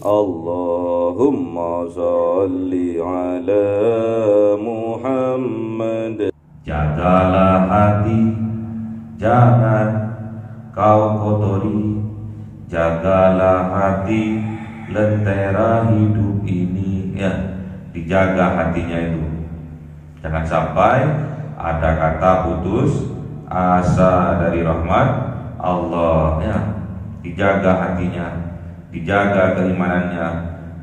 Allahumma salli ala Muhammad. Jagalah hati, jangan kau kotori. Jagalah hati, lentera hidup ini. Ya, dijaga hatinya itu. Jangan sampai ada kata putus asa dari rahmat Allah. Ya, dijaga hatinya, dijaga keimanannya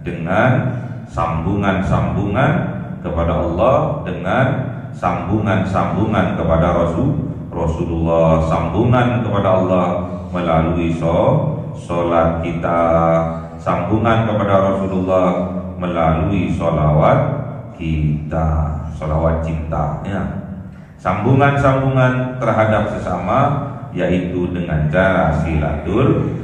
dengan sambungan-sambungan kepada Allah, dengan sambungan-sambungan kepada Rasulullah, sambungan kepada Allah melalui sholat kita, sambungan kepada Rasulullah melalui sholawat kita, sholawat cinta, ya. Sambungan-sambungan terhadap sesama, yaitu dengan cara silaturahmi.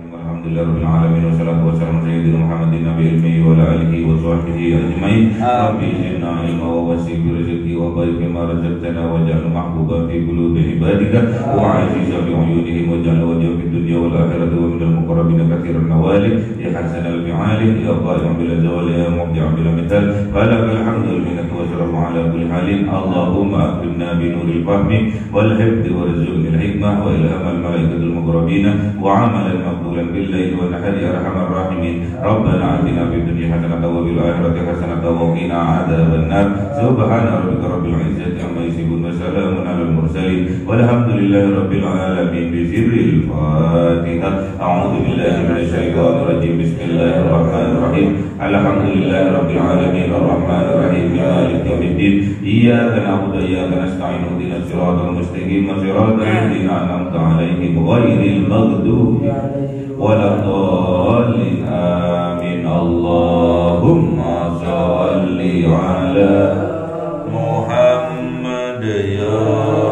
Alhamdulillahirabbil alamin wassalatu wassalamu ala sayyidina Muhammadin nabiyil ummi wa ala alihi wa sahbihi ajmain. Rabbi zidna ilma wa wasi' bi rizqi wa barik bima razaqtana waj'al mahbuban fi qulubi ibadika wa 'aziza bi 'uyunihim waj'al wajha fid dunya wal akhirati wa minal muqarrabin katsiran nawali ya hasanal fi'ali ya qaiman bil zawali ya mubdi'an bil mithal falakal hamdul minnatu wa salamu ala kulli halin. Allahumma akrimna bi nuril fahmi wal hifdzi warzuqnil hikmah wa ilhamal malaikatil muqarrabin wa 'amalan maqbulan بالليل والنهار يا ارحم الراحمين. ربنا آتنا في الدنيا حسنة وفي الآخرة حسنة وقنا عذاب النار. سبحان ربك رب العزة عما يصفون وسلام على المرسلين والحمد لله رب العالمين. بسر الفاتحة. أعوذ بالله من الشيطان الرجيم. بسم الله الرحمن الرحيم. الحمد لله رب العالمين الرحمن الرحيم مالك يوم الدين. إياك نعبد وإياك نستعين اهدنا الصراط المستقيم صراط الذين أنعمت عليهم غير المغضوب ولا الضالين آمين. اللهم صل على محمد يا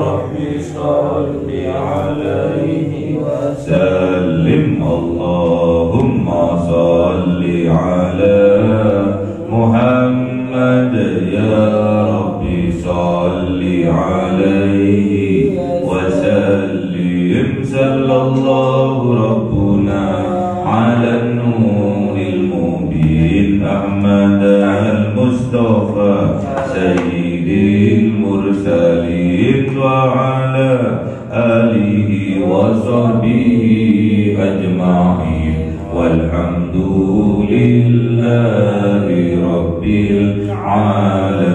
ربي صل عليه وسلم. اللهم صل على محمد يا ربي صل عليه وسلم. صلى الله ربنا على النور المبين أحمد المصطفى سيد المرسلين وعلى آله وصحبه أجمعين والحمد لله رب العالمين.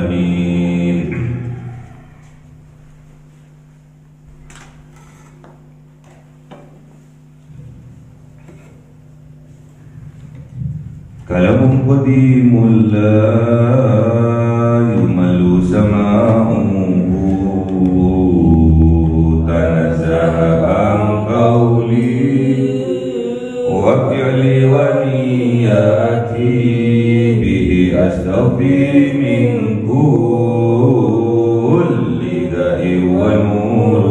كلام قديم لا يمل سماعه تنزه عن قولي وفعلي ونياتي به أستوفي من كل داء ونور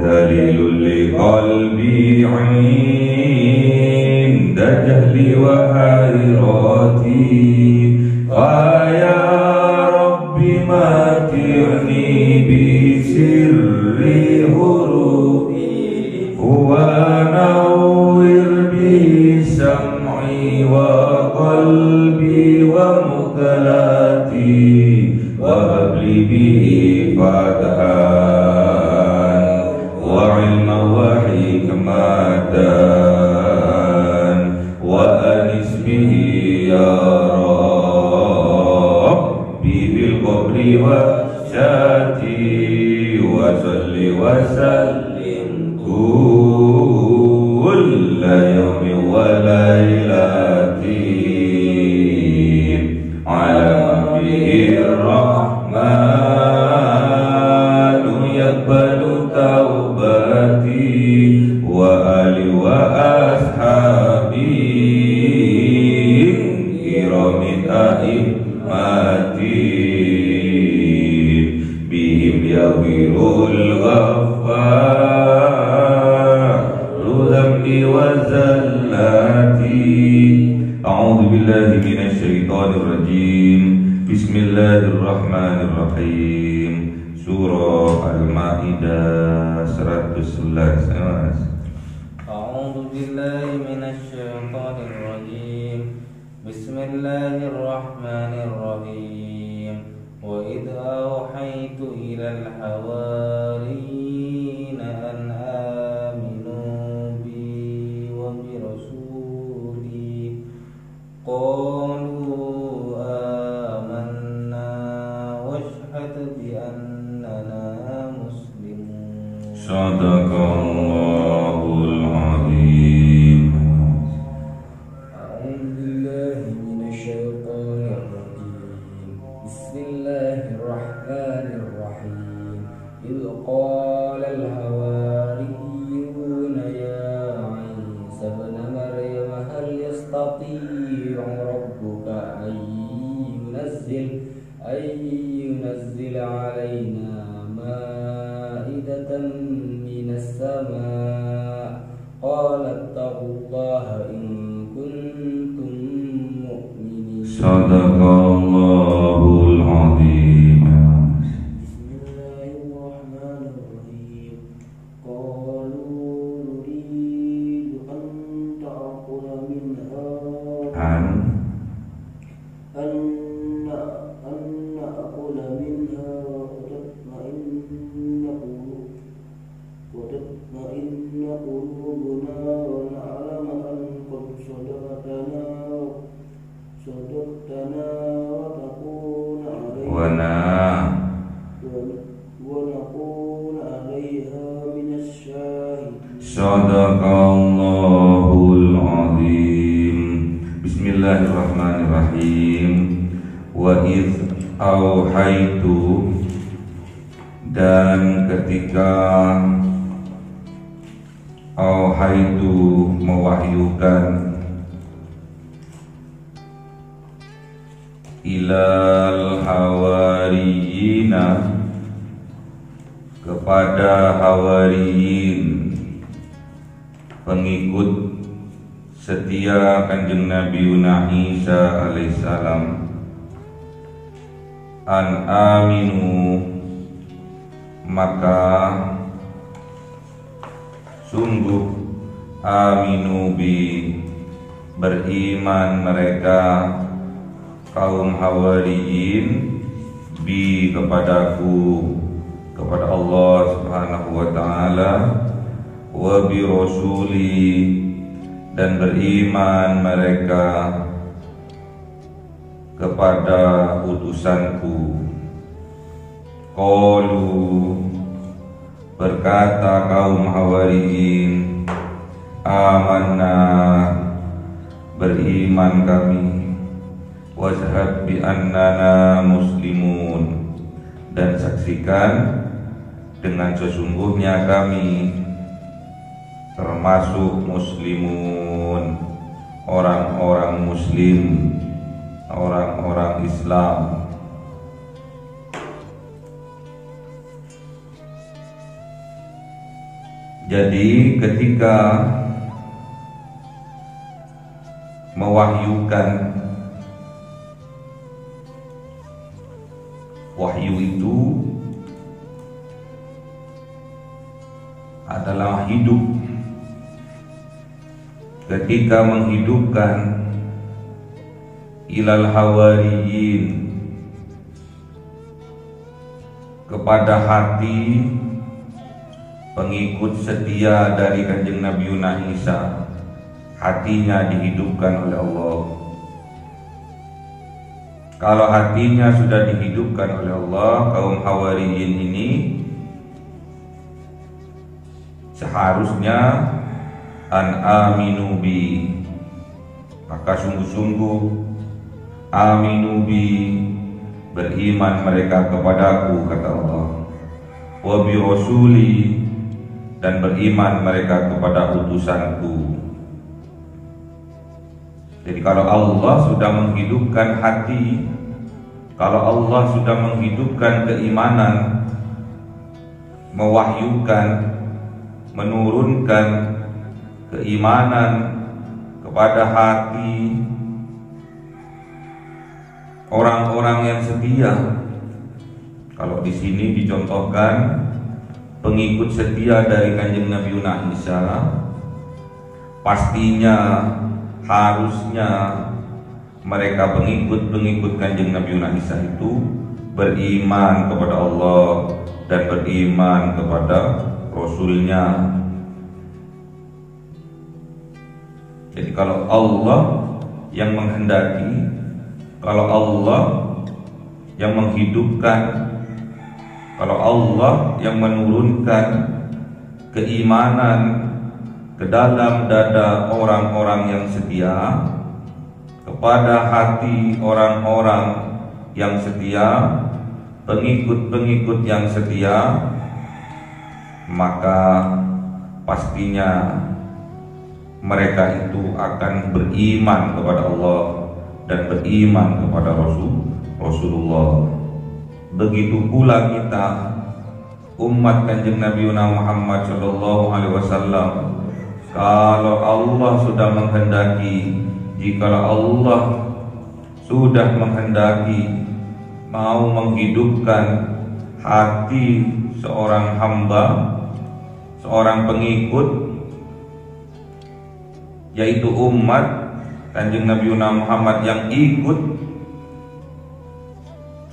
دليل لقلبي عند جهلي وحيراتي. فيا رب متعني بسر حروفي ونور بسمعي وقلبي ومقلاتي وهب لي به فتحا وعلما وحكمة وأنس به يا ربي بالقبر وشاتي وصل وسلم كل يوم وليلة على نبي الرحمن يقبل توبتي وآلي وأصحابي كرام أئمتي بهم يغفر الغفار ذنبي وزلاتي. أعوذ بالله من الشيطان الرجيم. Bismillahirrahmanirrahim. Surah Al-Maidah 111. A'udzu billahi minasy syaithanir rajim. Bismillahirrahmanirrahim. Wa idh awhaytu ilal hawariyina an aminu bi wa bi rasuli qalu amanna washhad bi annana muslimun. Sadaqallahul azim. A'udzu billahi minasy syaithanir rajim. Bismillahirrahmanirrahim. Idh qala al-hawariyuna ya Isa ibn Maryam hal yastati'u rabbuka an yunazzil 'alaina ma'idatan minas sama' qala ittaqullaha in kuntum mu'minin. Sadaqallahul azim. Bismillahirrahmanirrahim. Qalu nuridu an ta'kula minha na'kula minha wa tatma'inna qulubuna wa na'lama an qad sadaqtana wa takuna 'alayha minas syahidin. Sadaqallahul azim. Bismillahirrahmanirrahim. Wa idh auhaitu, dan ketika auhaitu mewahyukan, ilal hawariyina kepada hawariyin, pengikut setia Kanjeng Nabi Isa alaihissalam, an aminu, maka sungguh aminu bi, beriman mereka kaum hawariyin bi kepadaku, kepada Allah Subhanahu wa taala, wa bi rasuli, dan beriman mereka kepada utusanku. Qalu, berkata kaum hawariyin, amanna, beriman kami, washhad bi annana muslimun, dan saksikan dengan sesungguhnya kami termasuk muslimun, orang-orang muslim, orang-orang Islam. Jadi ketika mewahyukan, wahyu itu adalah hidup. Ketika menghidupkan ilal hawariyin, kepada hati pengikut setia dari Kanjeng Nabi Isa, hatinya dihidupkan oleh Allah. Kalau hatinya sudah dihidupkan oleh Allah, kaum hawariyin ini seharusnya an aminu bi, maka sungguh-sungguh aminu bi, beriman mereka kepadaku, kata Allah, wa bi rasuli, dan beriman mereka kepada utusanku. Jadi kalau Allah sudah menghidupkan hati, kalau Allah sudah menghidupkan keimanan, mewahyukan, menurunkan keimanan kepada hati orang-orang yang setia. Kalau di sini dicontohkan pengikut setia dari Kanjeng Nabi Isa, pastinya harusnya mereka pengikut Kanjeng Nabi Isa itu beriman kepada Allah dan beriman kepada Rasulnya. Jadi kalau Allah yang menghendaki, kalau Allah yang menghidupkan, kalau Allah yang menurunkan keimanan ke dalam dada orang-orang yang setia, kepada hati orang-orang yang setia, pengikut-pengikut yang setia, maka pastinya mereka itu akan beriman kepada Allah dan beriman kepada Rasulullah. Begitu pula kita umat Kanjeng Nabi Muhammad sallallahu alaihi wasallam, kalau Allah sudah menghendaki, jikalau Allah sudah menghendaki mau menghidupkan hati seorang hamba, seorang pengikut, yaitu umat Kanjeng Nabi Muhammad yang ikut,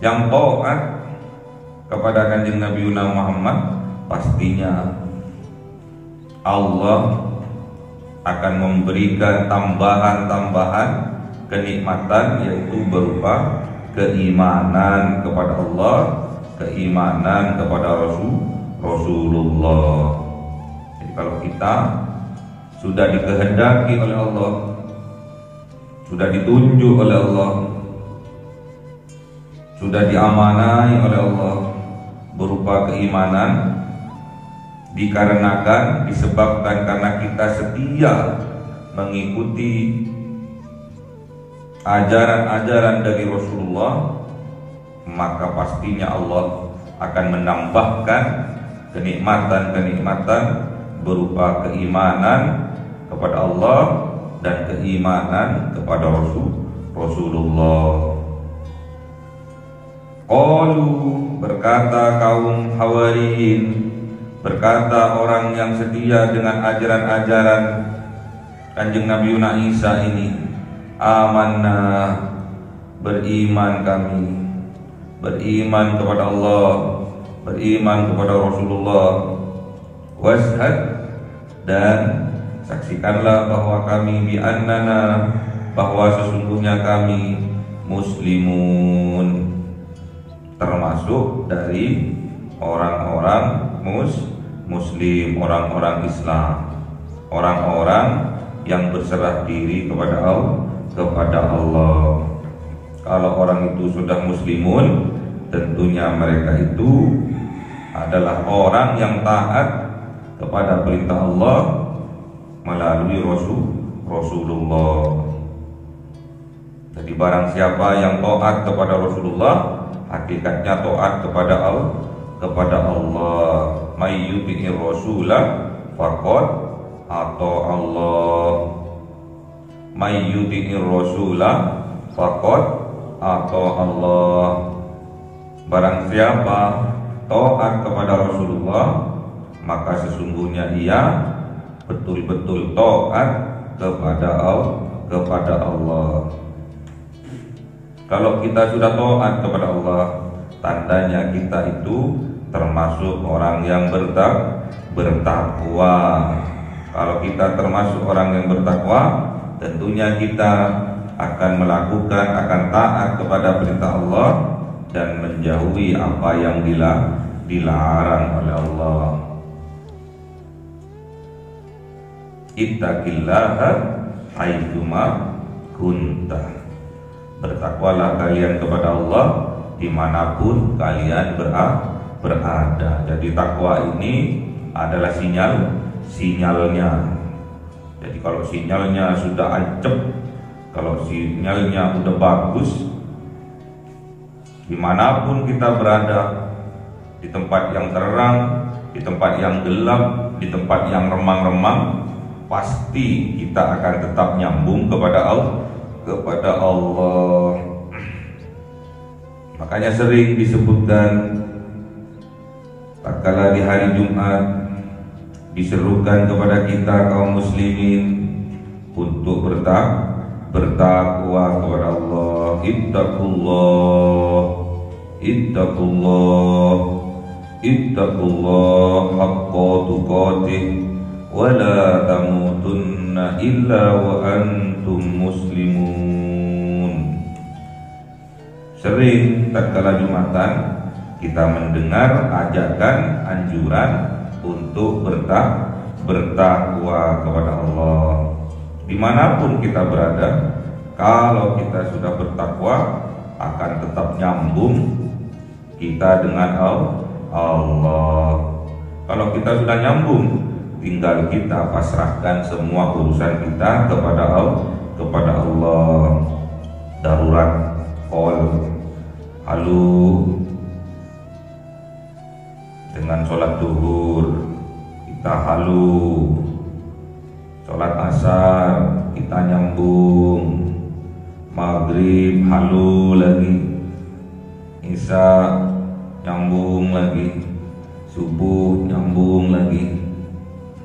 yang taat kepada Kanjeng Nabi Muhammad, pastinya Allah akan memberikan tambahan-tambahan kenikmatan, yaitu berupa keimanan kepada Allah, keimanan kepada Rasulullah. Jadi kalau kita sudah dikehendaki oleh Allah, sudah ditunjuk oleh Allah, sudah diamanai oleh Allah berupa keimanan, dikarenakan disebabkan karena kita setia mengikuti ajaran-ajaran dari Rasulullah, maka pastinya Allah akan menambahkan kenikmatan-kenikmatan berupa keimanan kepada Allah dan keimanan kepada Rasulullah. Qalu, berkata kaum Hawariyin, berkata orang yang setia dengan ajaran-ajaran Kanjeng Nabi Isa ini, amanna, beriman kami, beriman kepada Allah, beriman kepada Rasulullah, washhad, dan saksikanlah bahwa kami bi'annana, bahwa sesungguhnya kami muslimun, termasuk dari orang-orang muslim, orang-orang Islam, orang-orang yang berserah diri kepada Allah. Kalau orang itu sudah muslimun, tentunya mereka itu adalah orang yang taat kepada perintah Allah melalui Rasulullah. Jadi barang siapa yang taat kepada Rasulullah, hakikatnya taat kepada Allah. May yuti'ir rasulah faqad ata Allah. May yuti'ir rasulah faqad ata Allah. Barang siapa taat kepada Rasulullah, maka sesungguhnya ia betul-betul taat kepada Allah. Kalau kita sudah taat kepada Allah, tandanya kita itu termasuk orang yang bertakwa. Kalau kita termasuk orang yang bertakwa, tentunya kita akan melakukan, akan taat kepada perintah Allah dan menjauhi apa yang dilarang oleh Allah. Ittaqillaha haitsuma kunta. Bertakwalah kalian kepada Allah dimanapun kalian berada. Jadi takwa ini adalah sinyalnya. Jadi kalau sinyalnya sudah ancep, kalau sinyalnya udah bagus, dimanapun kita berada, di tempat yang terang, di tempat yang gelap, di tempat yang remang-remang, pasti kita akan tetap nyambung kepada Allah. Makanya sering disebutkan tatkala di hari Jumat diserukan kepada kita kaum muslimin untuk bertakwa kepada Allah. Ittaqullah haqqa tuqatih wa la tamutunna illa wa antum muslimun. Sering tatkala Jumatan kita mendengar ajakan, anjuran untuk bertakwa kepada Allah. Dimanapun kita berada, kalau kita sudah bertakwa akan tetap nyambung kita dengan Allah. Kalau kita sudah nyambung, tinggal kita pasrahkan semua urusan kita kepada Allah. Darurat call halu dengan sholat duhur kita halu, sholat asar kita nyambung, maghrib halu lagi, isya nyambung lagi, subuh nyambung lagi.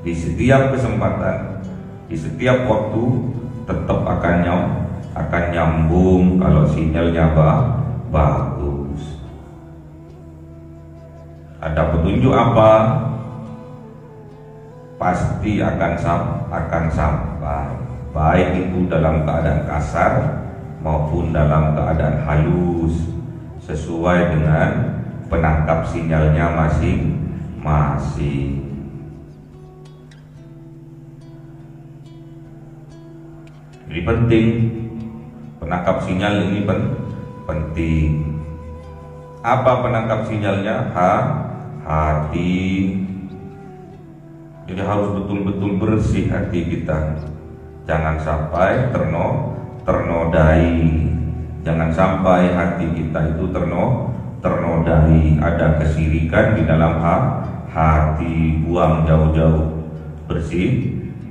Di setiap kesempatan, di setiap waktu tetap akan nyambung kalau sinyalnya bagus. Ada petunjuk apa? Pasti akan sampai, baik itu dalam keadaan kasar maupun dalam keadaan halus, sesuai dengan penangkap sinyalnya masing-masing. Jadi penting, penangkap sinyal ini penting. Apa penangkap sinyalnya? Hati. Jadi harus betul-betul bersih hati kita. Jangan sampai ternodai. Jangan sampai hati kita itu ternodai. Ada kesirikan di dalam hati. Buang jauh-jauh.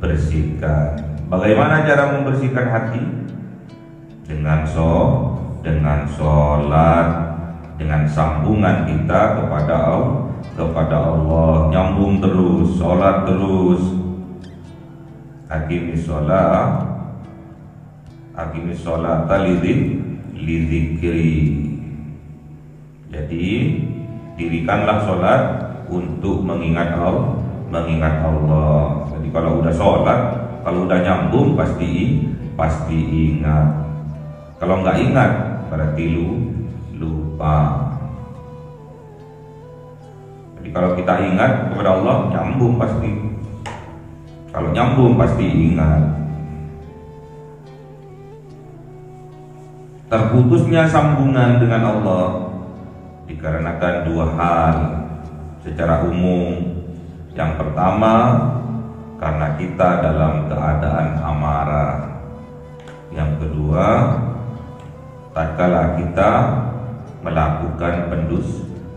Bersihkan. Bagaimana cara membersihkan hati? Dengan sholat, dengan sambungan kita kepada Allah, nyambung terus, sholat terus. Aqimis sholat lidzikri. Jadi dirikanlah sholat untuk mengingat Allah. Jadi kalau udah sholat, kalau udah nyambung pasti ingat. Kalau nggak ingat berarti lupa. Jadi kalau kita ingat kepada Allah, nyambung pasti. Kalau nyambung pasti ingat. Terputusnya sambungan dengan Allah dikarenakan dua hal secara umum. Yang pertama, karena kita dalam keadaan amarah. Yang kedua, tatkala kita melakukan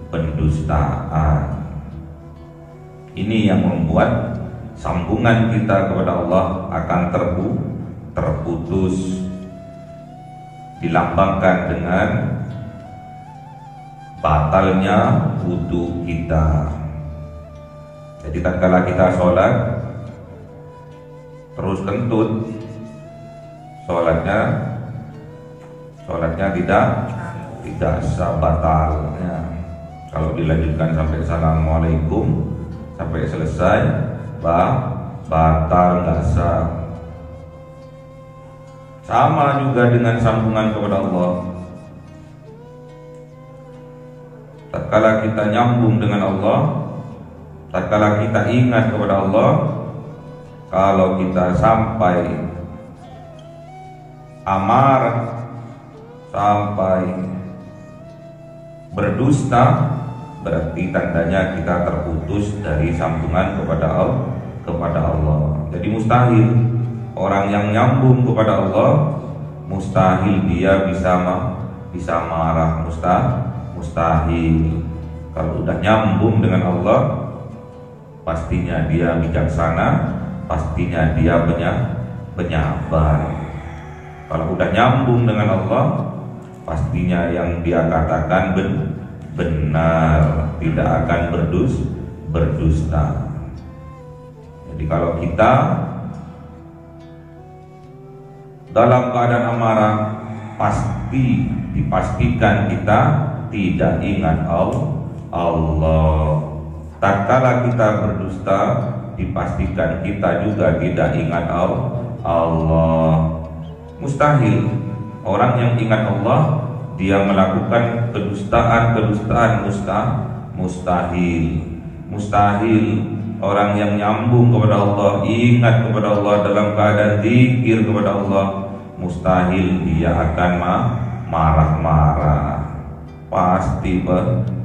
pendustaan. Ini yang membuat sambungan kita kepada Allah akan terputus, dilambangkan dengan batalnya wudu kita. Jadi tatkala kita sholat terus kentut, sholatnya tidak sah, batalnya. Kalau dilanjutkan sampai assalamualaikum sampai selesai, batal, nggak sah. Sama juga dengan sambungan kepada Allah. Tatkala kita nyambung dengan Allah, tatkala kita ingat kepada Allah, kalau kita sampai amarah, sampai berdusta, berarti tandanya kita terputus dari sambungan kepada Allah. Jadi mustahil orang yang nyambung kepada Allah, mustahil dia bisa marah, mustahil. Kalau udah nyambung dengan Allah, pastinya dia bijaksana, pastinya dia penyabar. Kalau udah nyambung dengan Allah, pastinya yang dia katakan benar, tidak akan berdusta. Jadi kalau kita dalam keadaan amarah, pasti dipastikan kita tidak ingat Allah. Tatkala kita berdusta, dipastikan kita juga tidak ingat Allah. Mustahil orang yang ingat Allah dia melakukan kedustaan mustahil orang yang nyambung kepada Allah, ingat kepada Allah dalam keadaan zikir kepada Allah, mustahil dia akan marah-marah, pasti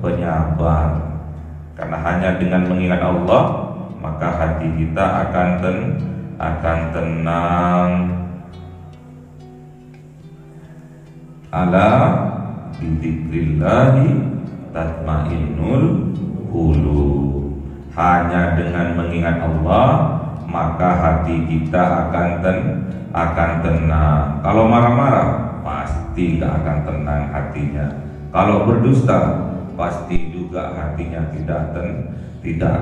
penyabar. Karena hanya dengan mengingat Allah maka hati kita akan tenang. Ala bidzikrillahi tatmainnul qulub. Hanya dengan mengingat Allah maka hati kita akan tenang. Kalau marah-marah pasti gak akan tenang hatinya. Kalau berdusta pasti juga hatinya tidak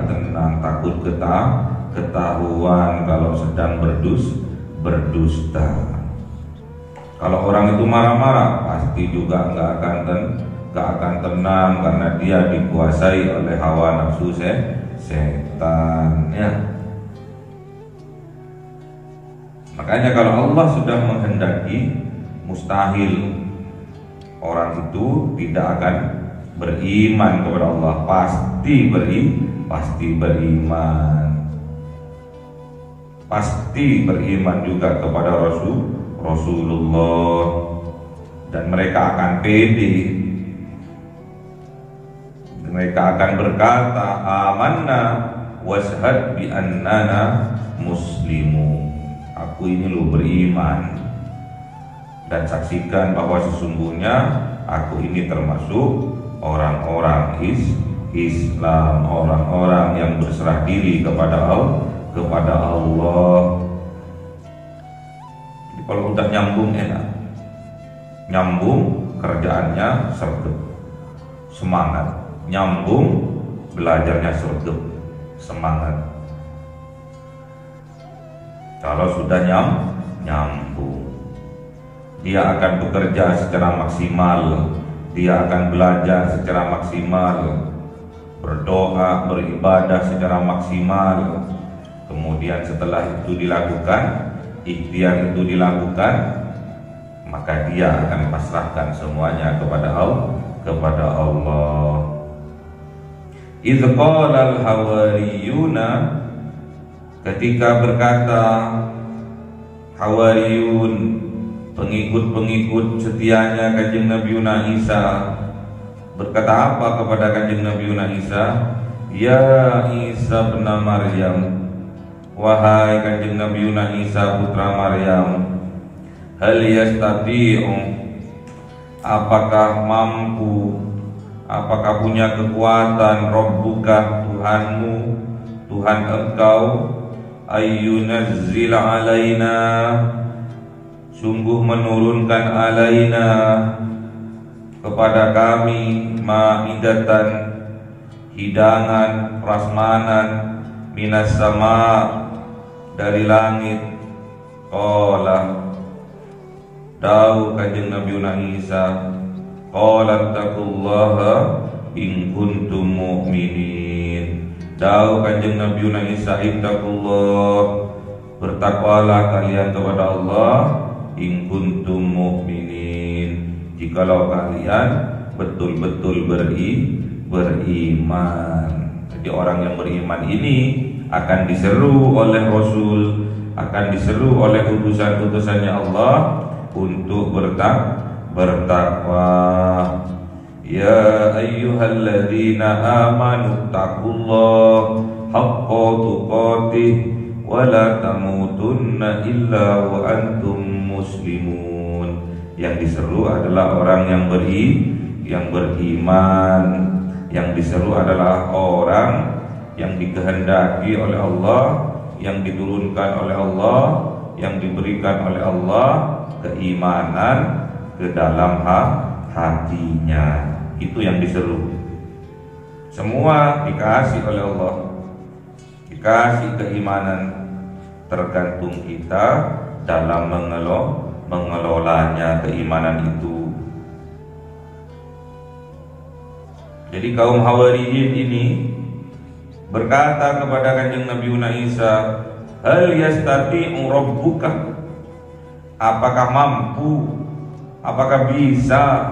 tenang, takut ketahuan kalau sedang berdusta. Kalau orang itu marah-marah pasti juga gak akan tenang karena dia dikuasai oleh hawa nafsu setan ya. Makanya kalau Allah sudah menghendaki, mustahil orang itu tidak akan beriman kepada Allah, pasti beriman juga kepada Rasulullah, dan mereka akan pede. Mereka akan berkata, amanna washhad bi annana muslimun. Aku ini loh beriman, dan saksikan bahwa sesungguhnya aku ini termasuk orang-orang Islam, orang-orang yang berserah diri kepada Allah. Jadi kalau udah nyambung enak, nyambung kerjaannya sergap, semangat, nyambung belajarnya sergap, semangat. Kalau sudah nyambung, dia akan bekerja secara maksimal, dia akan belajar secara maksimal, berdoa, beribadah secara maksimal. Kemudian setelah itu dilakukan, ikhtiar itu dilakukan, maka dia akan pasrahkan semuanya kepada Allah. Idz qala al-hawariyuna, ketika berkata Hawariyun, pengikut-pengikut setianya Kanjeng Nabi Isa, berkata apa kepada Kanjeng Nabi Isa? Ya Isa bin Maryam, wahai Kanjeng Nabi Isa putra Maryam, hal yastati'u, apakah mampu, apakah punya kekuatan Rabbuka, Tuhanmu, Tuhan engkau, ayyunazzil alaina, sungguh menurunkan alaina, kepada kami, ma'idatan, hidangan, prasmanan, minas sama, dari langit. Qala, dawuh Kanjeng Nabi Isa, qala taqullaha in kuntum mu'minin. Dawuh Kanjeng Nabi Isa, ittaqullah, bertakwalah kalian kepada Allah, in kuntum mu'minin, jikalau kalian betul-betul beriman. Jadi orang yang beriman ini akan diseru oleh Rasul, akan diseru oleh utusan-utusannya Allah untuk bertakwa. Ya ayyuhalladzina amanu taqullaha haqqa tuqatih wa la tamutunna illa wa antum muslimun. Yang diseru adalah orang yang beriman. Yang diseru adalah orang yang dikehendaki oleh Allah, yang diturunkan oleh Allah, yang diberikan oleh Allah keimanan ke dalam hatinya. Itu yang diseru. Semua dikasih oleh Allah, dikasih keimanan, tergantung kita dalam mengelolanya keimanan itu. Jadi kaum Hawariyin ini berkata kepada Kanjeng Nabi Isa, hal yastati'u rabbuka, apakah mampu, apakah bisa,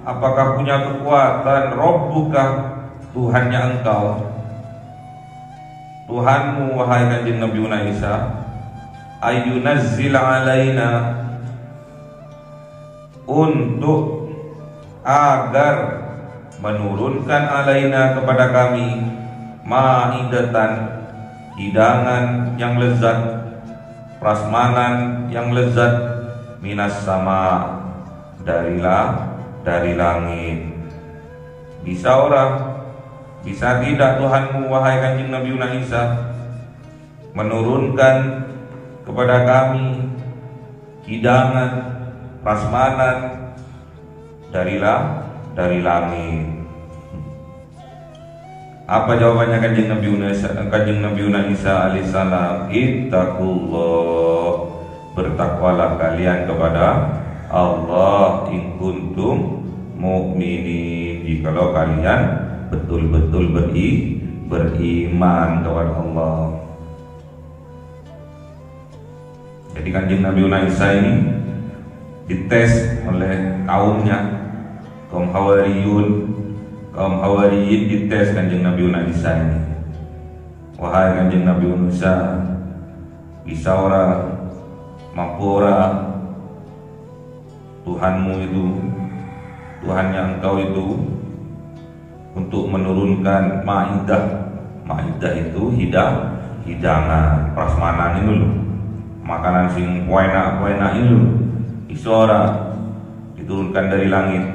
apakah punya kekuatan Rabbuka, Tuhannya engkau, Tuhanmu wahai Kanjeng Nabi Isa, ayyunazzil alaina, untuk agar menurunkan alaina kepada kami ma'idatan, hidangan yang lezat, prasmanan yang lezat, minas sama, dari langit. Bisa orang, bisa tidak Tuhanmu wahai Kanjeng Nabi Isa menurunkan kepada kami hidangan, prasmanan dari langit? Apa jawabannya Kanjeng Nabi Isa alaihissalam? Ittaqullah, bertakwalah kalian kepada Allah, in kuntum mu'minin, jikalau kalian betul-betul beriman kepada Allah. Jadi Kanjeng Nabi Isa ini dites oleh kaumnya, kaum Hawariyin dites Kanjeng Nabi Isa ini. Wahai Kanjeng Nabi Isa, bisa ora, mampu ora Tuhanmu itu, Tuhan yang engkau itu, untuk menurunkan ma'idah itu hidangan, prasmanan itu loh, makanan sing enak itu loh, isora diturunkan dari langit.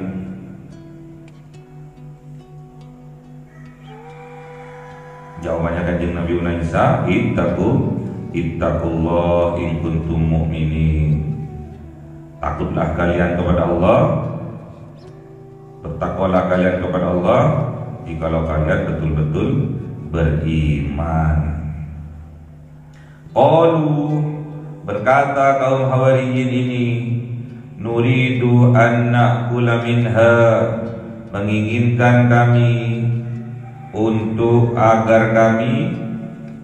Jawabannya Kanjeng Nabi Isa, ittaqullah in kuntum mu'minin, takutlah kalian kepada Allah, bertakwalah kalian kepada Allah jikalau kalian betul-betul beriman. Qalu, berkata kaum Hawariyin ini, nuridu an na'kula minha, menginginkan kami untuk agar kami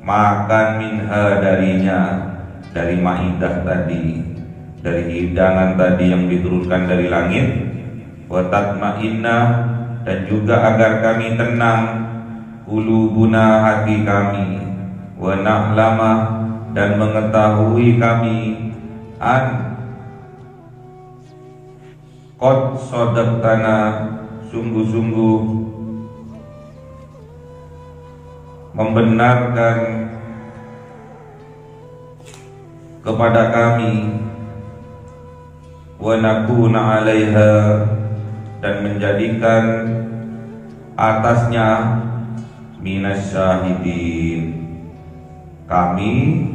makan minha darinya, dari ma'idah tadi, dari hidangan tadi yang diturunkan dari langit. Wa tatma'inna, dan juga agar kami tenang, qulubuna, hati kami, wa na'lama, dan mengetahui kami, an qad sadaqtana, sungguh-sungguh membenarkan kepada kami, wa nakuna 'alaiha, dan menjadikan atasnya minas syahidin, kami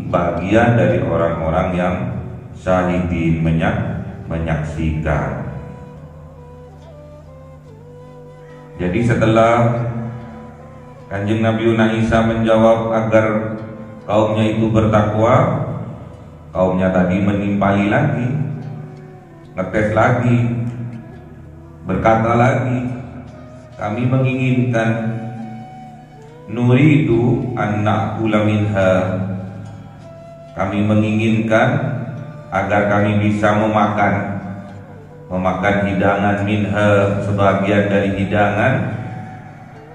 bagian dari orang-orang yang syahidin, menyaksikan. Jadi setelah Kanjeng Nabi Isa menjawab agar kaumnya itu bertakwa, kaumnya tadi menimpali lagi, ngetes lagi, berkata lagi, kami menginginkan, nuridu an na'kula minha, kami menginginkan agar kami bisa memakan hidangan minha, sebagian dari hidangan,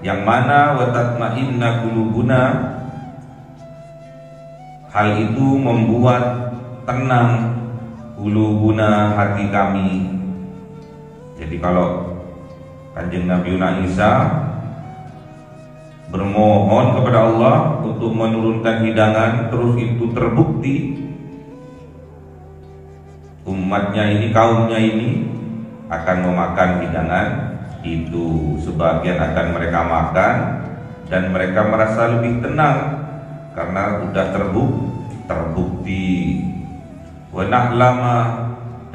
yang mana wa tatma'inna qulubuna, hal itu membuat tenang qulubuna, hati kami. Jadi kalau Kanjeng Nabi Isa bermohon kepada Allah untuk menurunkan hidangan, terus itu terbukti, umatnya ini, kaumnya ini akan memakan hidangan itu, sebagian akan mereka makan, dan mereka merasa lebih tenang karena sudah terbukti. Wa na'lama,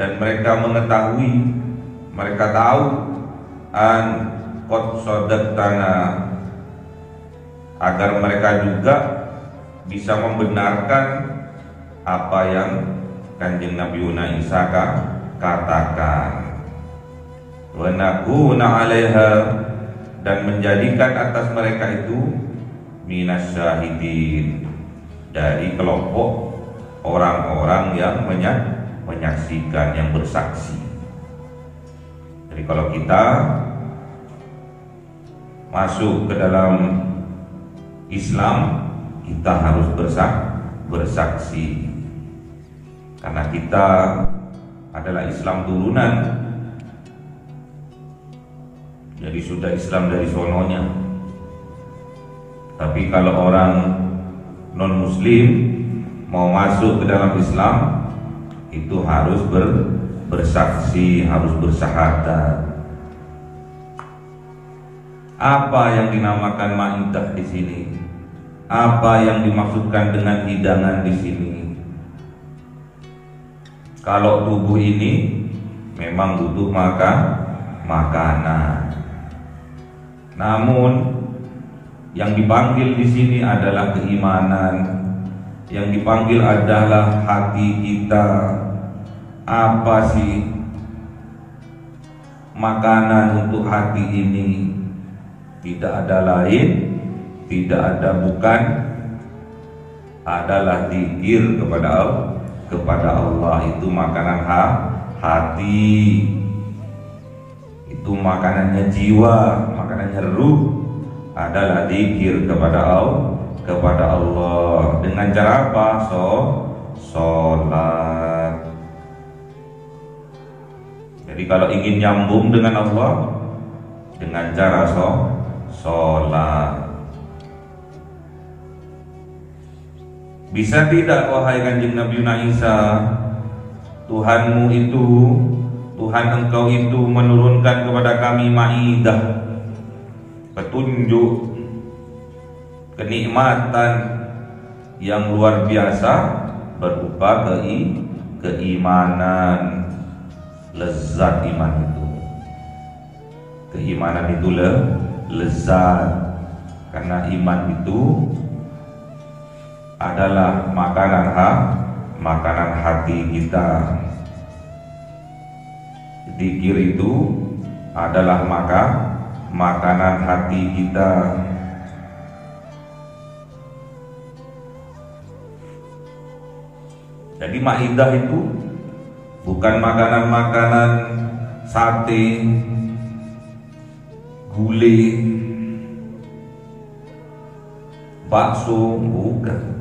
dan mereka mengetahui mereka tahu an qad sadaqtana, agar mereka juga bisa membenarkan apa yang Kanjeng Nabi Isa katakan. Wa nakuna 'alaiha, dan menjadikan atas mereka itu minas syahidin, dari kelompok orang-orang yang menyaksikan, yang bersaksi. Jadi kalau kita masuk ke dalam Islam, kita harus bersaksi, karena kita adalah Islam turunan. Jadi sudah Islam dari sononya. Tapi kalau orang non muslim mau masuk ke dalam Islam, itu harus bersaksi, harus bersyahadat. Apa yang dinamakan maidah di sini? Apa yang dimaksudkan dengan hidangan di sini? Kalau tubuh ini memang butuh makanan. Namun yang dipanggil di sini adalah keimanan. Yang dipanggil adalah hati kita. Apa sih makanan untuk hati ini? Tidak ada lain, tidak ada bukan, adalah zikir kepada Allah. Itu makanan hati, itu makanannya jiwa, makanannya ruh, adalah zikir kepada Allah. Dengan cara apa? Sholat. Jadi kalau ingin nyambung dengan Allah, dengan cara sholat. Bisa tidak wahai Kanjeng Nabi Isa, Tuhanmu itu, Tuhan engkau itu menurunkan kepada kami maidah, petunjuk, kenikmatan yang luar biasa berupa keimanan, lezat iman itu. Keimanan itu lezat, karena iman itu adalah makanan hati kita. Zikir itu adalah makanan hati kita. Jadi maidah itu bukan makanan-makanan sate, gulai, bakso, bukan.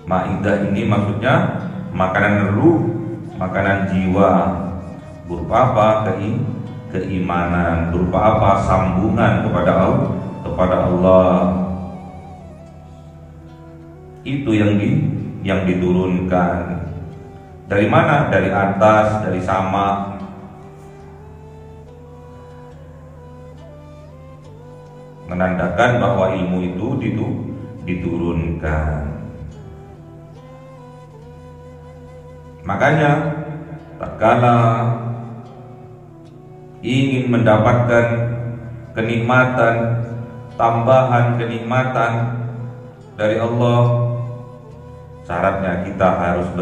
Maidah ini maksudnya makanan ruh, makanan jiwa. Berupa apa? Keimanan. Berupa apa? Sambungan kepada Allah. Itu yang diturunkan. Dari mana? Dari atas, dari sama. Menandakan bahwa ilmu itu diturunkan. Makanya tatkala ingin mendapatkan kenikmatan, tambahan kenikmatan dari Allah, syaratnya kita harus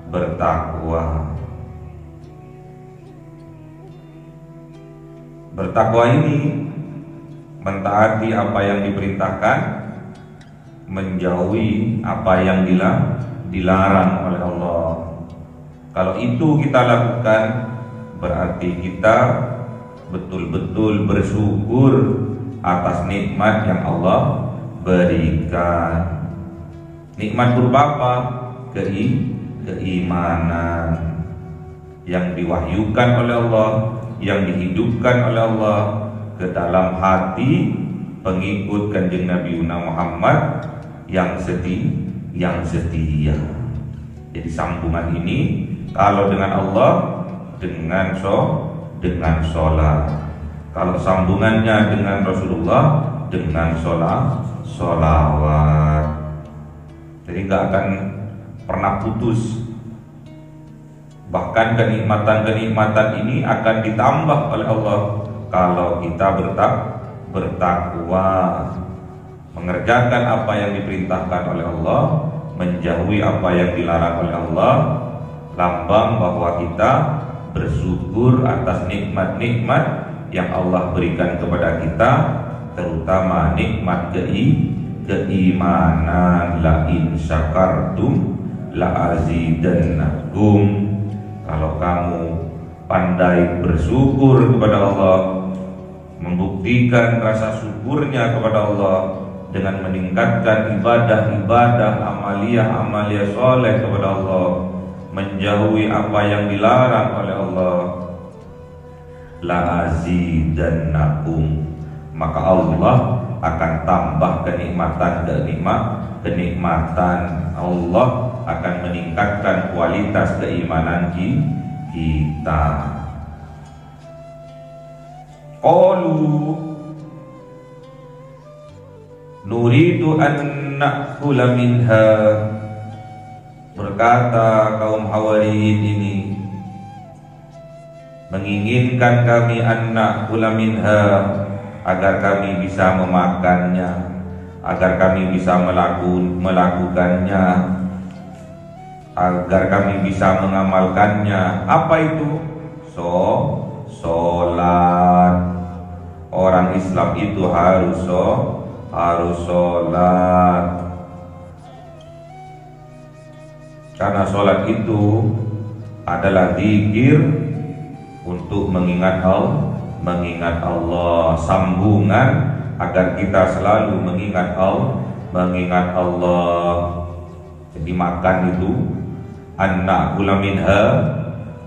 bertakwa. Bertakwa ini mentaati apa yang diperintahkan, menjauhi apa yang dilarang oleh Allah. Kalau itu kita lakukan, berarti kita betul-betul bersyukur atas nikmat yang Allah berikan. Nikmat berupa apa? Keimanan yang diwahyukan oleh Allah, yang dihidupkan oleh Allah ke dalam hati pengikut Kanjeng Nabi Muhammad yang setia. Jadi sambungan ini kalau dengan Allah dengan sholat. Kalau sambungannya dengan Rasulullah dengan sholawat. Jadi nggak akan pernah putus Bahkan kenikmatan-kenikmatan ini akan ditambah oleh Allah kalau kita bertakwa, mengerjakan apa yang diperintahkan oleh Allah, menjauhi apa yang dilarang oleh Allah. Lambang bahwa kita bersyukur atas nikmat-nikmat yang Allah berikan kepada kita, terutama nikmat keimanan. La in syakartum la azidannakum. Kalau kamu pandai bersyukur kepada Allah, membuktikan rasa syukurnya kepada Allah dengan meningkatkan ibadah-ibadah, amalia-amalia soleh kepada Allah, menjauhi apa yang dilarang oleh Allah, la azidannakum, maka Allah akan tambah kenikmatan Allah akan meningkatkan kualitas keimanan kita. Qalu nuridu an na'kula minha, berkata kaum Hawariyin ini, menginginkan kami an na'kula minha, agar kami bisa memakannya, agar kami bisa melakukannya, agar kami bisa mengamalkannya. Apa itu? Sholat. Orang Islam itu harus sholat. Karena sholat itu adalah zikir untuk mengingat Allah, sambungan agar kita selalu mengingat Allah. Jadi makan itu an-na'kula minha,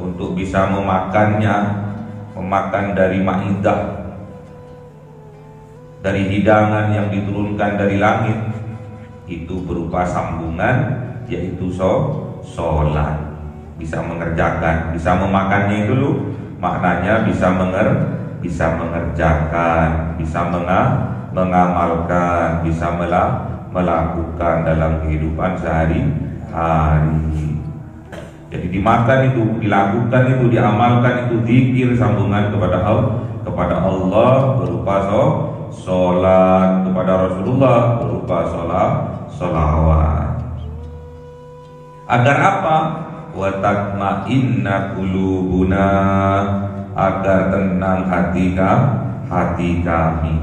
untuk bisa memakannya, memakan dari ma'idah, dari hidangan yang diturunkan dari langit, itu berupa sambungan, yaitu sholat. Bisa mengerjakan, bisa memakannya itu dulu, maknanya bisa mengerjakan, bisa mengamalkan, bisa melakukan dalam kehidupan sehari-hari. Jadi dimakan itu, dilakukan itu, diamalkan itu zikir, sambungan kepada Allah berupa sholat, kepada Rasulullah berupa sholawat. Agar apa? Wa tatma'inna qulubuna, agar tenang hati kami.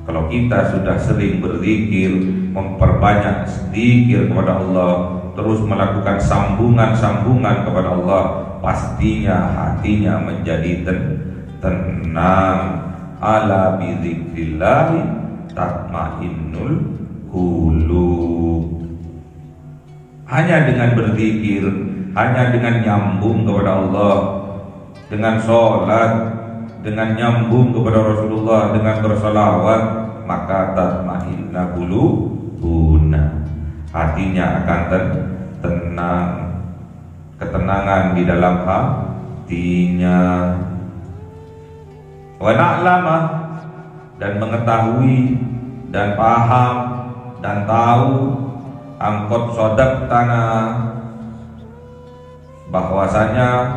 Kalau kita sudah sering berzikir, memperbanyak zikir kepada Allah, terus melakukan sambungan-sambungan kepada Allah, pastinya hatinya menjadi tenang. Ala bizikrillah tatmainnul qulub. Hanya dengan berzikir, hanya dengan nyambung kepada Allah, dengan sholat, dengan nyambung kepada Rasulullah, dengan bersalawat, maka tatma'inna qulubuna, hatinya akan tenang, ketenangan di dalam hatinya. Wa na'lama, dan mengetahui dan paham dan tahu, angkot sodak tanah, bahwasanya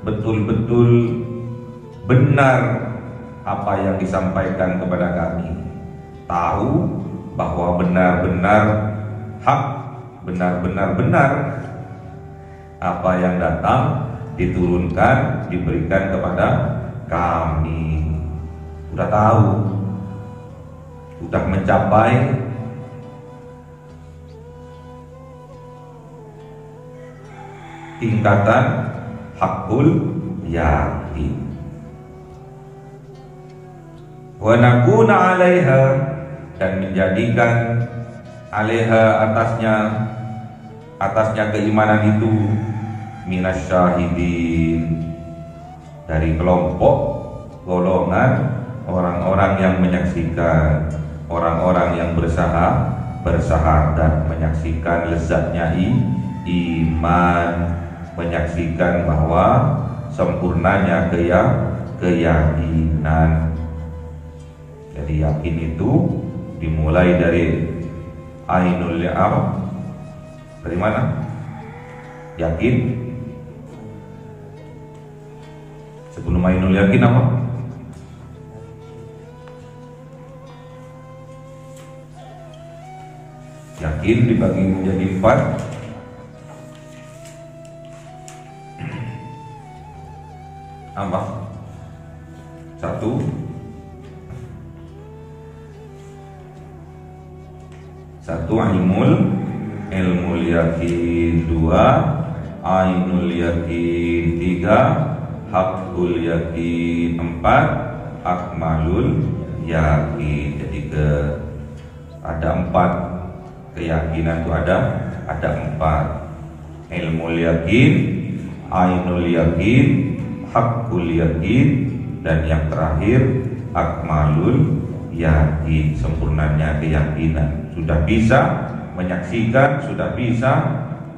betul-betul benar apa yang disampaikan kepada kami. Tahu bahwa benar-benar hak, benar-benar benar apa yang datang, diturunkan, diberikan kepada kami. Sudah tahu, sudah mencapai tingkatan hakul yakin. Wa nakuna 'alaiha, dan menjadikan 'alaiha, atasnya keimanan itu, minasyahidin, dari kelompok golongan orang-orang yang menyaksikan, orang-orang yang bersahadat, menyaksikan lezatnya iman, menyaksikan bahwa sempurnanya keyakinan. Jadi yakin itu dimulai dari ainul li'am. Dari mana? Yakin Sebelum ainul yakin apa? Yakin dibagi menjadi 4. Apa? 1. Ilmu yakin. 2. Ainul yakin. 3. Hakul yakin. 4. Akmalul yakin. Jadi ada 4 keyakinan itu ada 4. Ilmu yakin, ainul yakin, hakul yakin, dan yang terakhir akmalul yakin, sempurnanya keyakinan. Sudah bisa menyaksikan, sudah bisa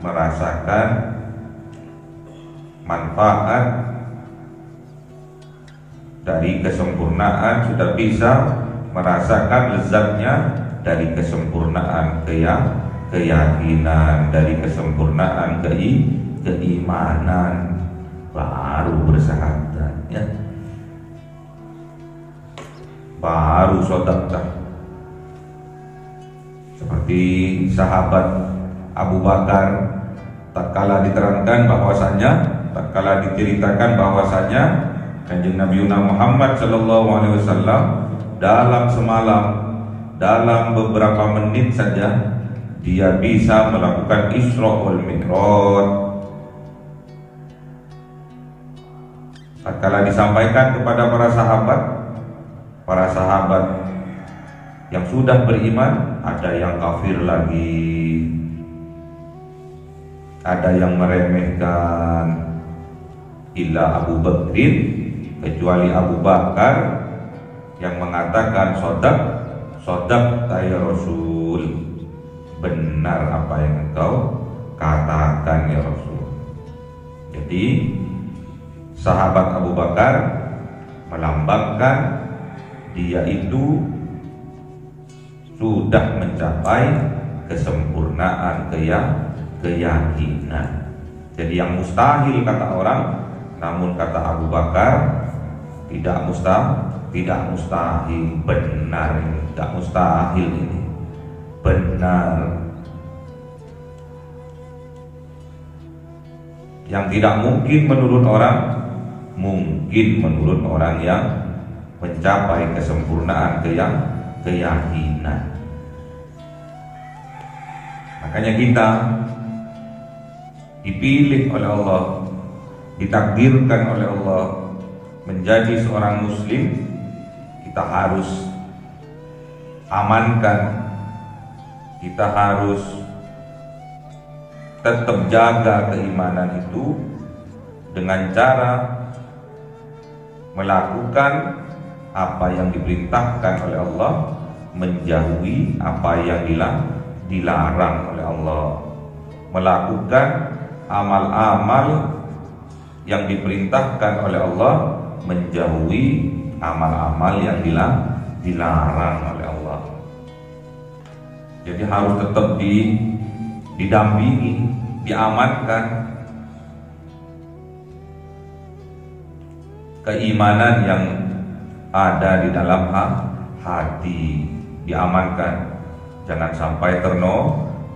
merasakan manfaat dari kesempurnaan, sudah bisa merasakan lezatnya dari kesempurnaan keyakinan, dari kesempurnaan keimanan, baru bersahadat, ya, baru sedekah. Seperti sahabat Abu Bakar, tatkala diterangkan bahwasannya, tatkala diceritakan bahwasannya Kanjeng Nabi Muhammad SAW dalam semalam, dalam beberapa menit saja dia bisa melakukan Isra wal Mi'raj. Tatkala disampaikan kepada para sahabat yang sudah beriman, ada yang kafir lagi, ada yang meremehkan. Illa Abu Bakrin, kecuali Abu Bakar yang mengatakan sodak ya Rasul, benar apa yang engkau katakan ya Rasul. Jadi sahabat Abu Bakar melambangkan dia itu sudah mencapai kesempurnaan keyakinan. Jadi yang mustahil kata orang, namun kata Abu Bakar tidak mustahil, benar ini, tidak mustahil ini, benar. Yang tidak mungkin menurut orang, mungkin menurut orang yang mencapai kesempurnaan keyakinan. Makanya kita dipilih oleh Allah, ditakdirkan oleh Allah menjadi seorang muslim. Kita harus amankan, kita harus tetap jaga keimanan itu dengan cara melakukan apa yang diperintahkan oleh Allah, menjauhi apa yang dilarang oleh Allah, melakukan amal-amal yang diperintahkan oleh Allah, menjauhi amal-amal yang dilarang oleh Allah. Jadi harus tetap didampingi, diamankan keimanan yang ada di dalam hati, diamankan, jangan sampai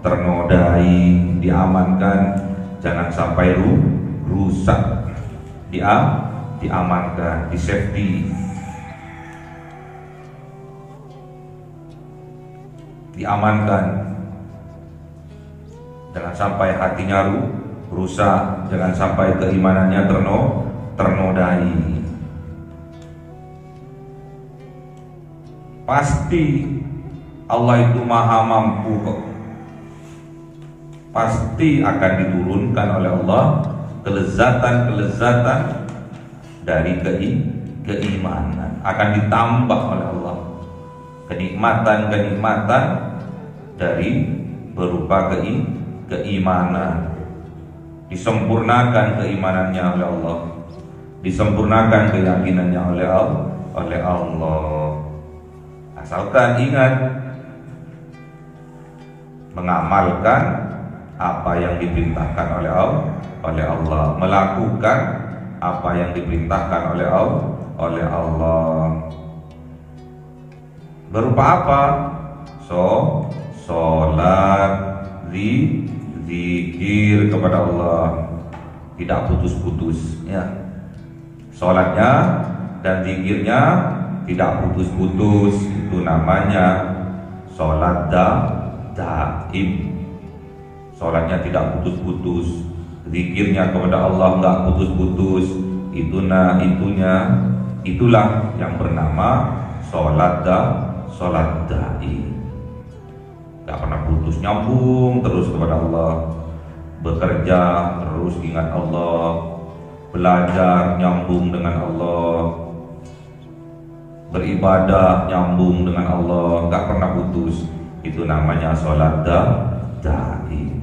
ternodai, diamankan, jangan sampai rusak, diamankan, di safety. Diamankan, jangan sampai hatinya rusak, jangan sampai keimanannya ternodai. Pasti Allah itu maha mampu kok. Pasti akan diturunkan oleh Allah kelezatan-kelezatan dari keimanan, akan ditambah oleh Allah kenikmatan-kenikmatan dari berupa keimanan. Disempurnakan keimanannya oleh Allah, disempurnakan keyakinannya oleh Allah. Asalkan ingat mengamalkan apa yang diperintahkan oleh Allah, melakukan apa yang diperintahkan oleh Allah. Berupa apa? Sholat, zikir kepada Allah, tidak putus-putus ya. Sholatnya dan zikirnya tidak putus-putus, itu namanya sholat daim. Sholatnya tidak putus-putus, zikirnya kepada Allah nggak putus-putus, itulah yang bernama sholat daim. Nggak pernah putus, nyambung terus kepada Allah. Bekerja terus ingat Allah, belajar nyambung dengan Allah, beribadah nyambung dengan Allah, nggak pernah putus. Itu namanya sholat daim.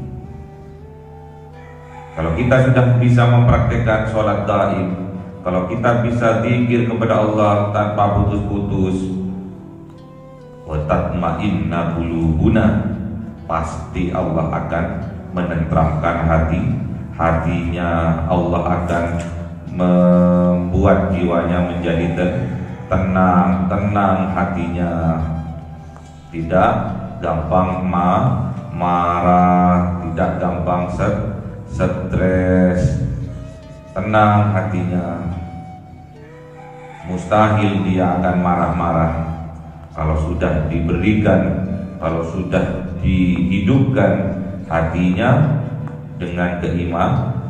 Kalau kita sudah bisa mempraktikkan sholat daim, kalau kita bisa zikir kepada Allah tanpa putus-putus, wa tatma'inna qulubuna, pasti Allah akan menenteramkan hatinya. Allah akan membuat jiwanya menjadi tenang hatinya, tidak gampang marah, tidak gampang stres, tenang hatinya. Mustahil dia akan marah-marah kalau sudah diberikan, kalau sudah dihidupkan hatinya dengan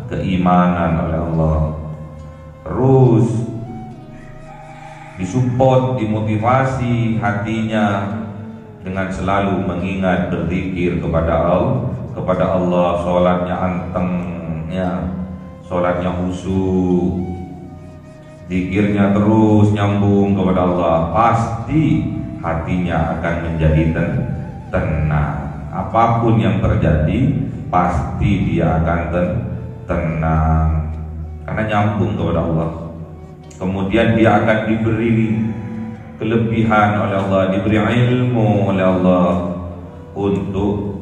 keimanan oleh Allah. Terus disupport, dimotivasi hatinya dengan selalu mengingat, berzikir kepada Allah, sholatnya anteng ya, sholatnya khusyuk, zikirnya terus nyambung kepada Allah, pasti hatinya akan menjadi tenang. Apapun yang terjadi, pasti dia akan tenang karena nyambung kepada Allah. Kemudian dia akan diberi kelebihan oleh Allah, diberi ilmu oleh Allah untuk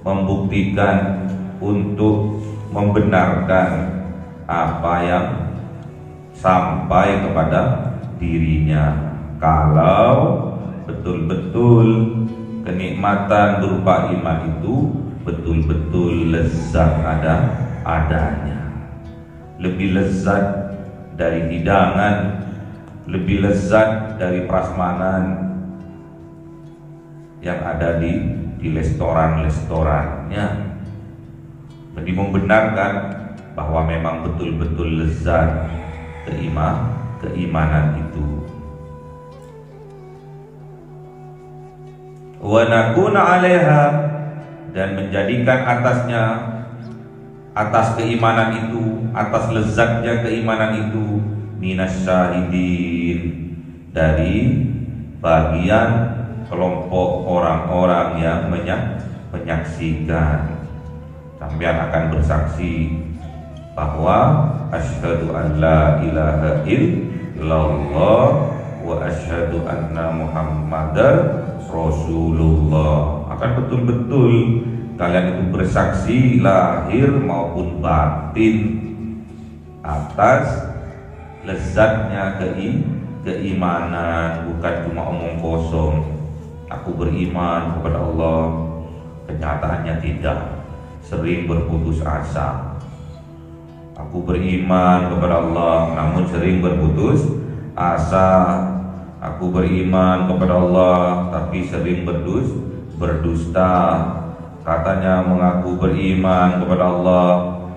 membuktikan, untuk membenarkan apa yang sampai kepada dirinya. Kalau betul-betul kenikmatan berupa iman itu betul-betul lezat adanya, lebih lezat dari hidangan, lebih lezat dari prasmanan yang ada di restoran-restorannya. Jadi membenarkan bahwa memang betul-betul lezat keimanan itu. Wa nakuna 'alaiha, dan menjadikan atasnya, atas keimanan itu, atas lezatnya keimanan itu, minas syahidin, dari bagian kelompok orang-orang yang menyaksikan. Sampean akan bersaksi bahwa asyhadu an la ilaha illallah wa asyhadu anna muhammadar rasulullah. Akan betul-betul kalian itu bersaksi lahir maupun batin atas lezatnya keimanan, bukan cuma omong kosong. Aku beriman kepada Allah, kenyataannya tidak, sering berputus asa. Aku beriman kepada Allah, namun sering berputus asa. Aku beriman kepada Allah, tapi sering berdusta. Katanya mengaku beriman kepada Allah,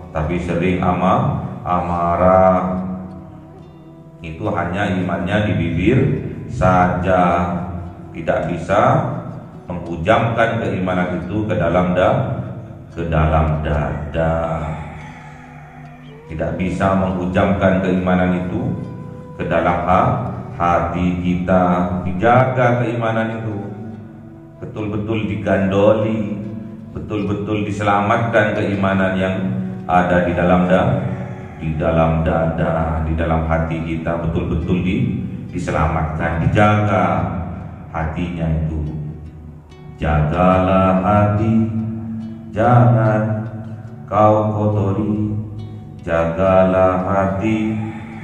tapi sering amarah. Itu hanya imannya di bibir saja, tidak bisa menghujamkan keimanan itu ke dalam dada. Tidak bisa menghujamkan keimanan itu ke dalam hati kita. Dijaga keimanan itu, betul-betul digandoli, betul-betul diselamatkan keimanan yang ada di dalam dada, di dalam hati kita, betul-betul diselamatkan, dijaga hatinya itu. Jagalah hati, jangan kau kotori. Jagalah hati,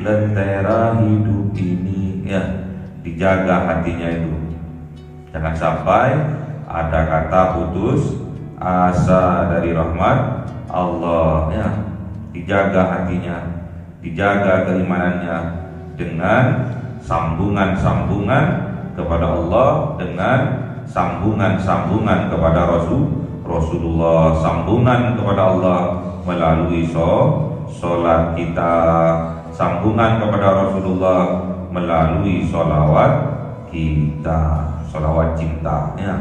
lentera hidup ini, ya, dijaga hatinya itu. Jangan sampai ada kata putus asa dari rahmat Allah, ya. Dijaga hatinya, dijaga keimanannya dengan sambungan-sambungan kepada Allah, dengan sambungan-sambungan kepada Rasulullah, sambungan kepada Allah melalui sholat kita, sambungan kepada Rasulullah melalui sholawat kita, sholawat cinta, ya.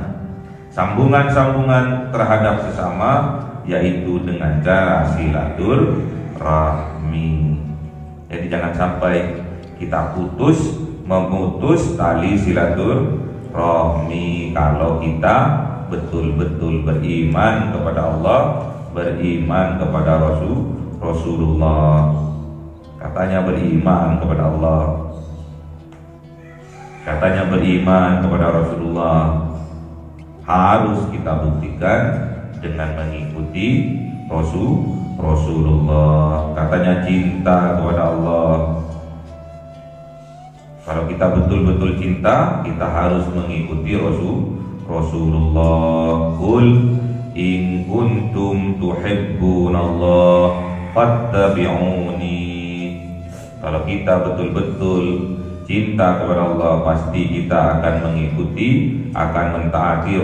Sambungan-sambungan terhadap sesama, yaitu dengan cara silaturahmi. Jadi jangan sampai kita memutus tali silaturahmi kalau kita betul-betul beriman kepada Allah, beriman kepada Rasulullah. Katanya beriman kepada Allah, katanya beriman kepada Rasulullah, harus kita buktikan dengan mengikuti Rasulullah. Katanya cinta kepada Allah. Kalau kita betul-betul cinta, kita harus mengikuti Rasulullah. Qul in kuntum tuhibbunallah fattabi'uni. Kalau kita betul-betul cinta kepada Allah, pasti kita akan mengikuti, akan mentaati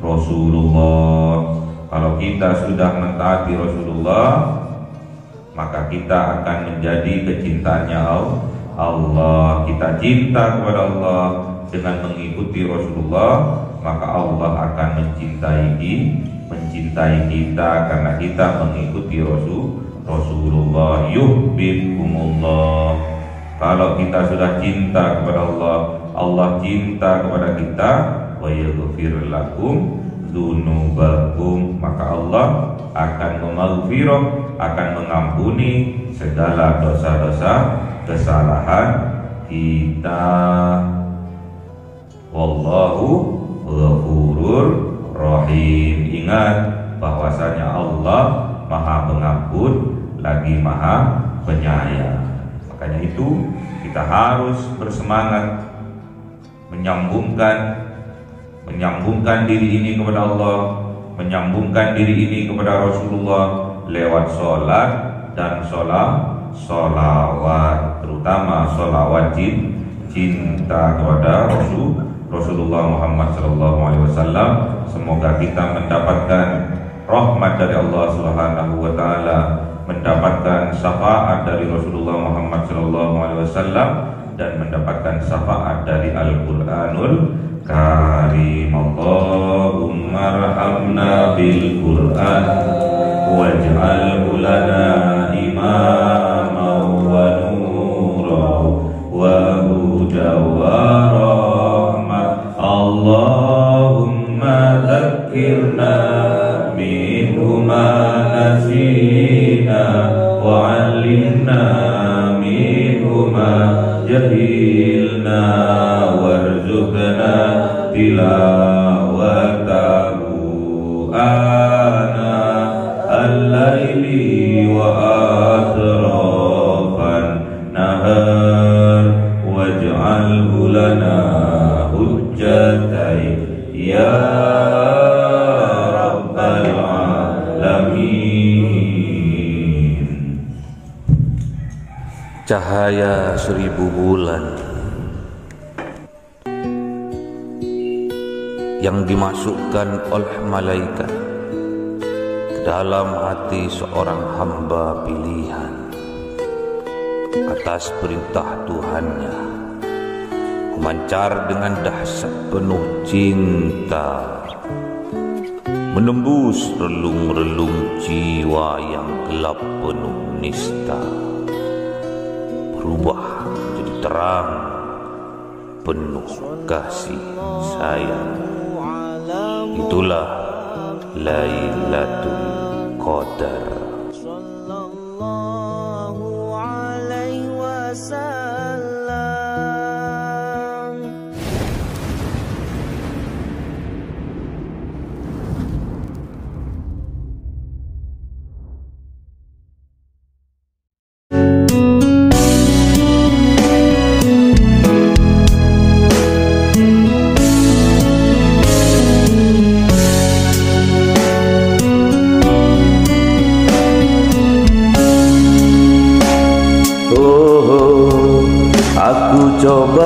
Rasulullah. Kalau kita sudah mentaati Rasulullah, maka kita akan menjadi kecintaannya Allah. Kita cinta kepada Allah dengan mengikuti Rasulullah, maka Allah akan mencintai kita karena kita mengikuti Rasulullah. Yuhibbukumullah. Kalau kita sudah cinta kepada Allah, Allah cinta kepada kita. Wa yaghfir lakum dzunubakum, maka Allah akan memaghfirah, akan mengampuni segala dosa-dosa kesalahan kita. Wallahu ghafurur rahim. Ingat bahwasanya Allah Maha Pengampun lagi Maha Penyayang. Makanya itu kita harus bersemangat menyambungkan diri ini kepada Allah, menyambungkan diri ini kepada Rasulullah lewat sholat dan sholawat, terutama sholawat cinta kepada Rasulullah Muhammad SAW. Semoga kita mendapatkan rahmat dari Allah Subhanahu wa Ta'ala, mendapatkan syafaat dari Rasulullah Muhammad SAW, dan mendapatkan syafaat dari Al-Quranul Karim. Allahumma arhamna bil Quran waj'alhu lana imaman wa nuran wa hudan wa rahmah. Allahumma dzakkirna minhu ma nasina wa 'allimna minhu ma jahilna warzuqna tilawatahu ana al-laili wa atrafan nahar waj'alhu lana hujjatai ya rabbal alamin. Cahaya 1000 bulan yang dimasukkan oleh malaikat ke dalam hati seorang hamba pilihan atas perintah Tuhannya, memancar dengan dahsyat penuh cinta, menembus relung-relung jiwa yang gelap penuh nista, berubah menjadi terang penuh kasih sayang. Itulah Lailatul Qadar. Sallallahu alaihi wasallam.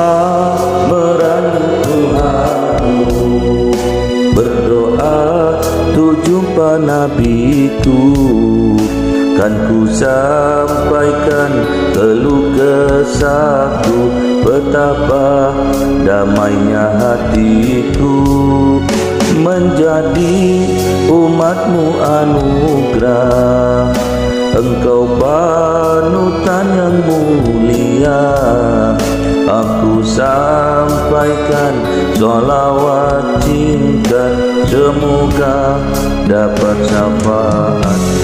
doa merayu Tuhanku, berdoa tu jumpa nabiku, kan ku sampaikan keluh kesahku, betapa damainya hatiku. Menjadi umatmu anugerah, engkau panutan yang mulia. Aku sampaikan sholawat cinta, semoga dapat syafaat.